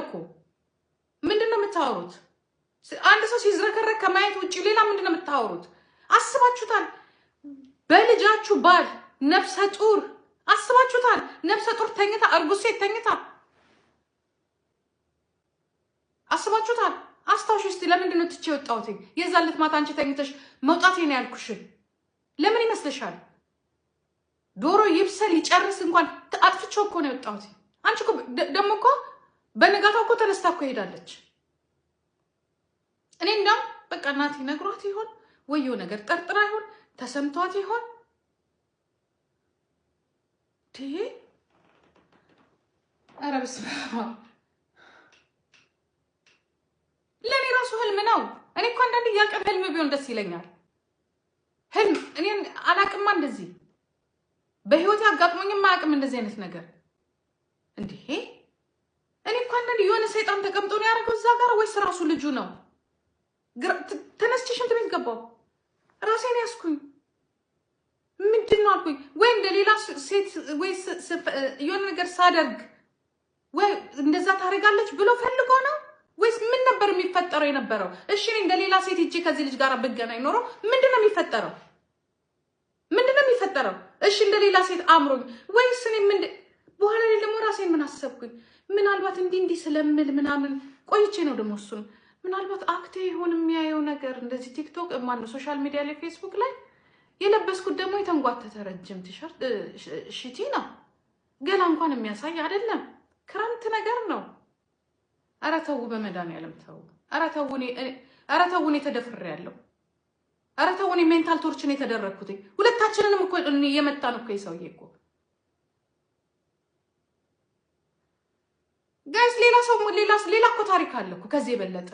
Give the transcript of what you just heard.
እኮ ምንድነው የምታወሩት? አንድ ሰው ሲዝረከረክ ከማየት ውጪ ሌላ ምንድነው የምታወሩት? አስባችሁታል? በልጃችሁ ባል ነፍሰ ጡር አስባችሁታል? ነፍሰ ጡር ተኝታ እርጉዝ ሴት ተኝታ አስባችሁታል? አስታውሽ እስቲ ለምንድነው ትቼ ወጣሁት? የዛለት ማታ አንቺ ተኝተሽ መውጣቴ ነው ያልኩሽን ለምን ይመስልሻል? ዶሮ ይብሰል ይጨርስ እንኳን አጥፍቼው እኮ ነው የወጣሁት። አንቺ እኮ ደግሞ እኮ በነጋታው እኮ ተነስታ እኮ ሄዳለች። እኔ እንዳም በቃ እናቴ ነግሯት ይሆን ወየው ነገር ጠርጥራ ይሆን ተሰምቷት ይሆን ኧረ በስመ አብ። ለእኔ ራሱ ህልም ነው። እኔ እኮ አንዳንዴ ያቀን ህልም ቢሆን ደስ ይለኛል። ህልም እኔ አላቅማ እንደዚህ በህይወት አጋጥሞኝም አያውቅም እንደዚህ አይነት ነገር እንዴ። እኔ እኮ አንዳንዴ የሆነ ሰይጣን ተቀምጦ ነው ያደረገው እዛ ጋር ወይስ ራሱ ልጁ ነው? ተነስቼ ሽንት ቤት ገባሁ ራሴን ያስኩኝ ምንድን ነው አልኩኝ። ወይ እንደ ሌላ ሴት ወይ የሆነ ነገር ሳደርግ ወይ እንደዛ ታደርጋለች ብሎ ፈልጎ ነው ወይስ ምን ነበር የሚፈጠረው የነበረው? እሺ እኔ እንደ ሌላ ሴት ሂጄ ከዚህ ልጅ ጋር ብገናኝ ኖሮ ምንድነው የሚፈጠረው? ምንድነው የሚፈጠረው? እሺ እንደ ሌላ ሴት አምሮኝ ወይስ እኔ ምን በኋላ ላይ ደግሞ ራሴን ምን አሰብኩኝ? ምናልባት እንዲህ ስለምል ምናምን ቆይቼ ነው ደግሞ እሱን ምናልባት አክቴ ይሆን የሚያየው ነገር እንደዚህ ቲክቶክ ማነው ሶሻል ሚዲያ ላይ ፌስቡክ ላይ የለበስኩት ደግሞ የተንጓተተ ረጅም ቲሸርት ሽቲ ነው። ገላ እንኳን የሚያሳይ አይደለም። ክረምት ነገር ነው። ኧረ ተው በመድኃኒዓለም ተው። ኧረ ተው እኔ ተደፍሬያለሁ። ኧረ ተው እኔ ሜንታል ቶርችን የተደረግኩት ሁለታችንንም እኮ የመጣን እኮ የሰውዬ እኮ ጋይስ ሌላ ሰው ሌላ እኮ ታሪክ አለ እኮ ከዚህ የበለጠ